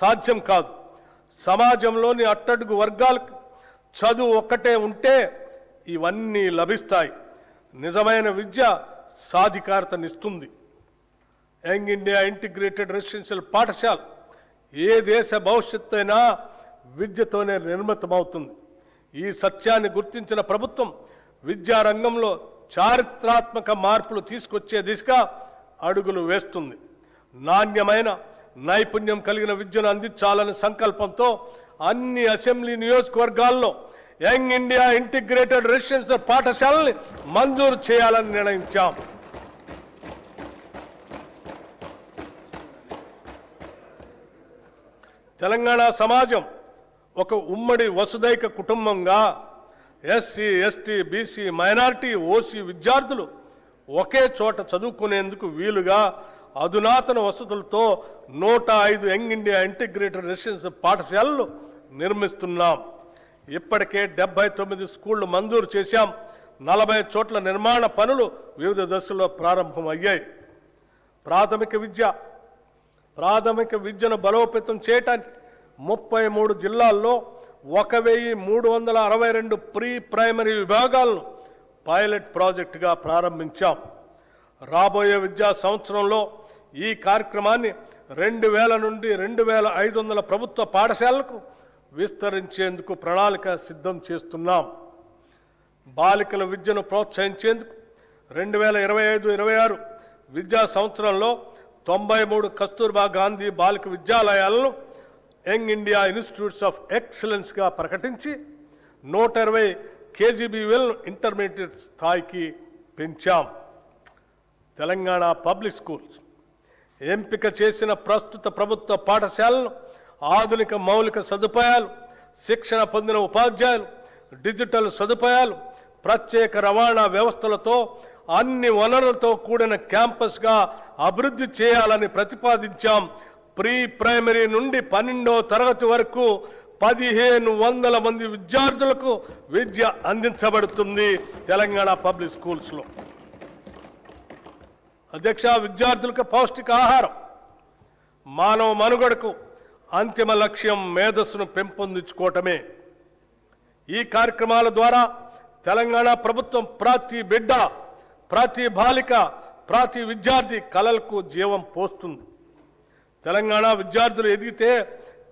సాధ్యం కాదు. సమాజంలోని అట్టడుగు వర్గాలకు చదువు ఒక్కటే ఉంటే ఇవన్నీ లభిస్తాయి. నిజమైన విద్య సాధికారతనిస్తుంది. యంగ్ ఇండియా ఇంటిగ్రేటెడ్ రెసిడెన్షియల్ పాఠశాల ఏ దేశ భవిష్యత్తు అయినా విద్యతోనే నిర్మితమవుతుంది. ఈ సత్యాన్ని గుర్తించిన ప్రభుత్వం విద్యారంగంలో చారిత్రాత్మక మార్పులు తీసుకొచ్చే దిశగా అడుగులు వేస్తుంది. నాణ్యమైన నైపుణ్యం కలిగిన విద్యను అందించాలనే సంకల్పంతో అన్ని అసెంబ్లీ నియోజకవర్గాల్లో యంగ్ ఇండియా ఇంటిగ్రేటెడ్ రెసిడెన్షియల్ పాఠశాలని మంజూరు చేయాలని నిర్ణయించాం. తెలంగాణ సమాజం ఒక ఉమ్మడి వసుదైక కుటుంబంగా SC, ST, BC, minority, OC విద్యార్థులు ఒకే చోట చదువుకునేందుకు వీలుగా అధునాతన వసతులతో 105 యంగ్ ఇండియా ఇంటిగ్రేటెడ్ రెసిడెన్షియల్ పాఠశాలలు నిర్మిస్తున్నాం. ఇప్పటికే 79 స్కూళ్లు మంజూరు చేశాం. 40 చోట్ల నిర్మాణ పనులు వివిధ దశల్లో ప్రారంభమయ్యాయి. ప్రాథమిక విద్యను బలోపేతం చేయడానికి 33 జిల్లాల్లో 1362 ప్రీ ప్రైమరీ విభాగాలను పైలట్ ప్రాజెక్టుగా ప్రారంభించాం. రాబోయే విద్యా సంవత్సరంలో ఈ కార్యక్రమాన్ని 2000 నుండి 2500 ప్రభుత్వ పాఠశాలలకు విస్తరించేందుకు ప్రణాళిక సిద్ధం చేస్తున్నాం. బాలికల విద్యను ప్రోత్సహించేందుకు 2025-26 విద్యా సంవత్సరంలో 93 కస్తూర్బా గాంధీ బాలిక విద్యాలయాలను యంగ్ ఇండియా ఇన్స్టిట్యూట్స్ ఆఫ్ ఎక్సలెన్స్గా ప్రకటించి 120 కేజీబీవీలను ఇంటర్మీడియట్ స్థాయికి పెంచాం. తెలంగాణ పబ్లిక్ స్కూల్స్ ఎంపిక చేసిన ప్రస్తుత ప్రభుత్వ పాఠశాలను ఆధునిక మౌలిక సదుపాయాలు, శిక్షణ పొందిన ఉపాధ్యాయులు, డిజిటల్ సదుపాయాలు, ప్రత్యేక రవాణా వ్యవస్థలతో అన్ని వనరులతో కూడిన క్యాంపస్గా అభివృద్ధి చేయాలని ప్రతిపాదించాం. ప్రీ ప్రైమరీ నుండి 12వ తరగతి వరకు 1500 మంది విద్యార్థులకు విద్య అందించబడుతుంది తెలంగాణ పబ్లిక్ స్కూల్స్లో. అధ్యక్ష, విద్యార్థులకు పౌష్టికాహారం మానవ మనుగడకు అంతిమ లక్ష్యం మేధస్సును పెంపొందించుకోవటమే. ఈ కార్యక్రమాల ద్వారా తెలంగాణ ప్రభుత్వం ప్రతి బిడ్డ, ప్రతి బాలిక, ప్రతి విద్యార్థి కలలకు జీవం పోస్తుంది. తెలంగాణ విద్యార్థులు ఎదిగితే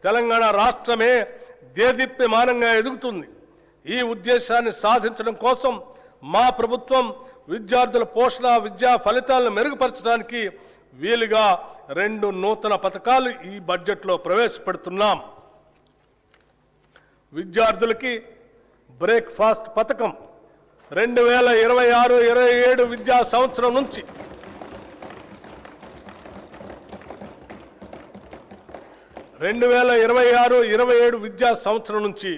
తెలంగాణ రాష్ట్రమే దేదీప్యమానంగా ఎదుగుతుంది. ఈ ఉద్దేశాన్ని సాధించడం కోసం మా ప్రభుత్వం విద్యార్థుల పోషణ, విద్యా ఫలితాలను మెరుగుపరచడానికి వీలుగా 2 నూతన పథకాలు ఈ బడ్జెట్లో ప్రవేశపెడుతున్నాం. విద్యార్థులకి బ్రేక్ఫాస్ట్ పథకం 2026-27 విద్యా సంవత్సరం నుంచి 2026-27 విద్యా సంవత్సరం నుంచి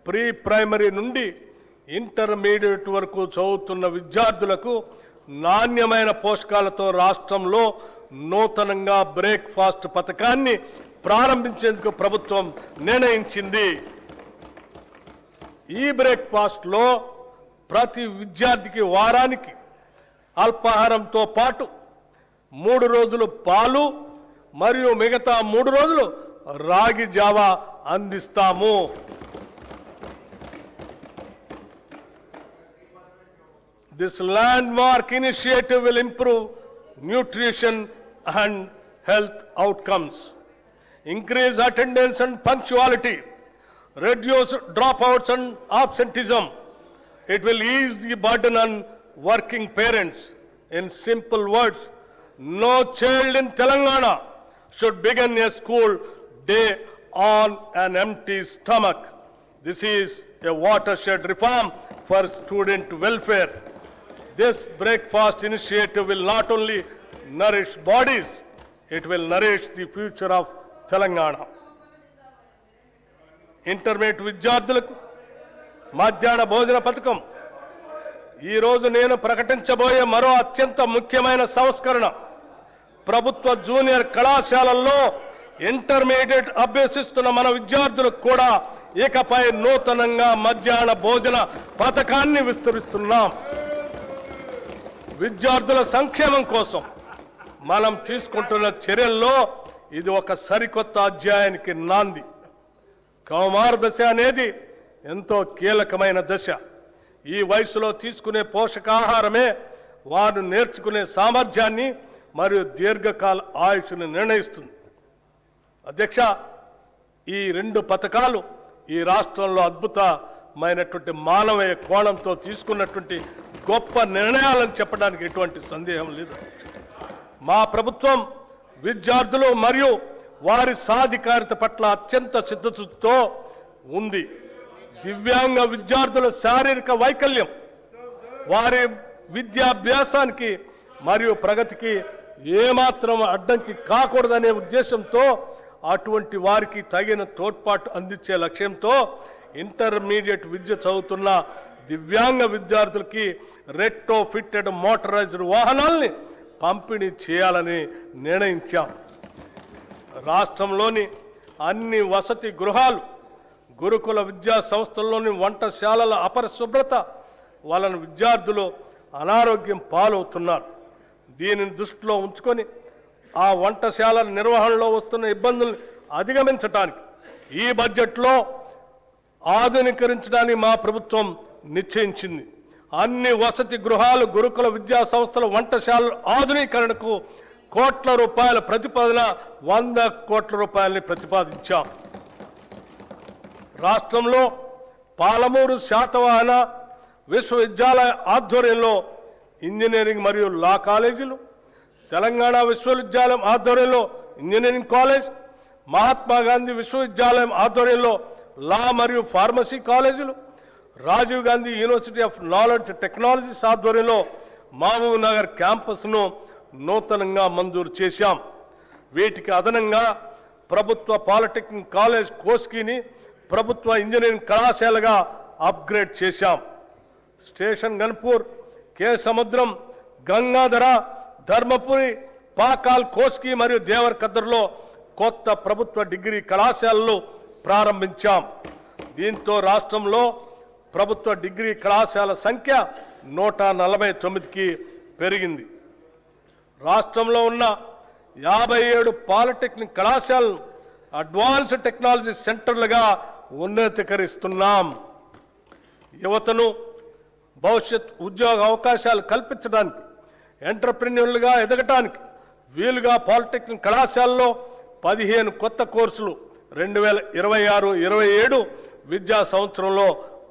ప్రీ ప్రైమరీ నుండి ఇంటర్మీడియట్ వరకు చదువుతున్న విద్యార్థులకు నాణ్యమైన పోషకాలతో రాష్ట్రంలో నూతనంగా బ్రేక్ఫాస్ట్ పథకాన్ని ప్రారంభించేందుకు ప్రభుత్వం నిర్ణయించింది. ఈ బ్రేక్ఫాస్ట్లో ప్రతి విద్యార్థికి వారానికి అల్పాహారంతో పాటు 3 రోజులు పాలు మరియు మిగతా 3 రోజులు రాగి జావా అందిస్తాము. This landmark initiative will improve nutrition and health outcomes, increase attendance and punctuality, reduce dropouts and absenteeism. It will ease the burden on working parents. In simple words, no child in Telangana should begin a school day on an empty stomach. This is a watershed reform for student welfare. This breakfast initiative will not only nourish bodies, it will nourish the future of Telangana. Intermediate విద్యార్థులకు మధ్యాహ్న భోజన పథకం ఈ రోజు నేను ప్రకటించబోయే మరో అత్యంత ముఖ్యమైన సంస్కరణ. ప్రభుత్వ జూనియర్ కళాశాలల్లో ఇంటర్మీడియట్ అభ్యసిస్తున్న మన విద్యార్థులకు కూడా ఇకపై నూతనంగా మధ్యాహ్న భోజన పథకాన్ని విస్తరిస్తున్నాం. విద్యార్థుల సంక్షేమం కోసం మనం తీసుకుంటున్న చర్యల్లో ఇది ఒక సరికొత్త అధ్యాయానికి నాంది. కౌమార దశ అనేది ఎంతో కీలకమైన దశ. ఈ వయసులో తీసుకునే పోషకాహారమే వారు నేర్చుకునే సామర్థ్యాన్ని మరియు దీర్ఘకాల ఆయుష్ను నిర్ణయిస్తుంది. అధ్యక్ష, ఈ 2 పథకాలు ఈ రాష్ట్రంలో అద్భుతమైనటువంటి మానవీయ కోణంతో తీసుకున్నటువంటి గొప్ప నిర్ణయాలను చెప్పడానికి ఎటువంటి సందేహం లేదు. మా ప్రభుత్వం విద్యార్థులు మరియు వారి సాధికారిత పట్ల అత్యంత సిద్ధతతో ఉంది. దివ్యాంగ విద్యార్థుల శారీరక వైకల్యం వారి విద్యాభ్యాసానికి మరియు ప్రగతికి ఏమాత్రం అడ్డంకి కాకూడదనే ఉద్దేశంతో అటువంటి వారికి తగిన తోడ్పాటు అందించే లక్ష్యంతో ఇంటర్మీడియట్ విద్య చదువుతున్న దివ్యాంగ విద్యార్థులకి రెట్రోఫిట్టెడ్ మోటరైజ్డ్ వాహనాల్ని పంపిణీ చేయాలని నిర్ణయించాం. రాష్ట్రంలోని అన్ని వసతి గృహాలు, గురుకుల విద్యా సంస్థల్లోని వంటశాలల అపరిశుభ్రత వలన విద్యార్థులు అనారోగ్యం పాలవుతున్నారు. దీనిని దృష్టిలో ఉంచుకొని ఆ వంటశాలల నిర్వహణలో వస్తున్న ఇబ్బందులను అధిగమించడానికి ఈ బడ్జెట్లో ఆధునీకరించడానికి మా ప్రభుత్వం నిశ్చయించింది. అన్ని వసతి గృహాలు, గురుకుల విద్యా సంస్థల వంటశాలల ఆధునీకరణకు కోట్ల రూపాయల ప్రతిపాదన 100 కోట్ల రూపాయలని ప్రతిపాదించాం. రాష్ట్రంలో పాలమూరు శాతవాహన విశ్వవిద్యాలయ ఆధ్వర్యంలో ఇంజనీరింగ్ మరియు లా కాలేజీలు, తెలంగాణ విశ్వవిద్యాలయం ఆధ్వర్యంలో ఇంజనీరింగ్ కాలేజ్, మహాత్మా గాంధీ విశ్వవిద్యాలయం ఆధ్వర్యంలో లా మరియు ఫార్మసీ కాలేజీలు, Rajiv Gandhi University of Knowledge Technologies ఆధ్వర్యంలో మహబూబ్ నగర్ క్యాంపస్ను నూతనంగా మంజూరు చేశాం. వీటికి అదనంగా ప్రభుత్వ పాలిటెక్నిక్ కాలేజ్ కోస్కీని ప్రభుత్వ ఇంజనీరింగ్ కళాశాలగా అప్గ్రేడ్ చేశాం. స్టేషన్ గన్పూర్, కే సముద్రం, గంగాధర, ధర్మపురి, పాకాల్, కోస్కీ మరియు దేవరకద్రలో కొత్త ప్రభుత్వ డిగ్రీ కళాశాలలు ప్రారంభించాం. దీంతో రాష్ట్రంలో ప్రభుత్వ డిగ్రీ కళాశాల సంఖ్య 149కి పెరిగింది. రాష్ట్రంలో ఉన్న 57 పాలిటెక్నిక్ కళాశాలను అడ్వాన్స్డ్ టెక్నాలజీ సెంటర్లుగా ఉన్నతీకరిస్తున్నాం. యువతను భవిష్యత్ ఉద్యోగ అవకాశాలు కల్పించడానికి, ఎంటర్ప్రెన్యూర్లుగా ఎదగటానికి వీలుగా పాలిటెక్నిక్ కళాశాలలో 15 కొత్త కోర్సులు 2026-27 విద్యా సంవత్సరంలో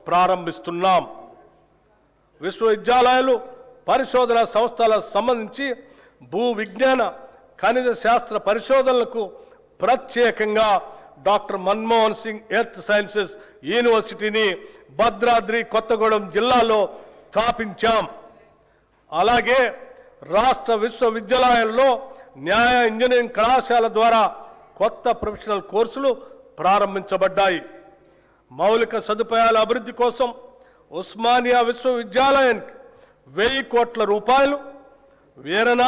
ప్రారంభిస్తున్నాం. విశ్వవిద్యాలయాలు, పరిశోధన సంస్థలకు సంబంధించి భూ విజ్ఞాన, ఖనిజ శాస్త్ర పరిశోధనలకు ప్రత్యేకంగా doctor Manmohan Singh earth sciences యూనివర్సిటీని భద్రాద్రి కొత్తగూడెం జిల్లాలో స్థాపించాం. అలాగే రాష్ట్ర విశ్వవిద్యాలయాల్లో న్యాయ ఇంజనీరింగ్ కళాశాల ద్వారా కొత్త ప్రొఫెషనల్ కోర్సులు ప్రారంభించబడ్డాయి. మౌలిక సదుపాయాల అభివృద్ధి కోసం ఉస్మానియా విశ్వవిద్యాలయానికి 1000 కోట్ల రూపాయలు, వీరనా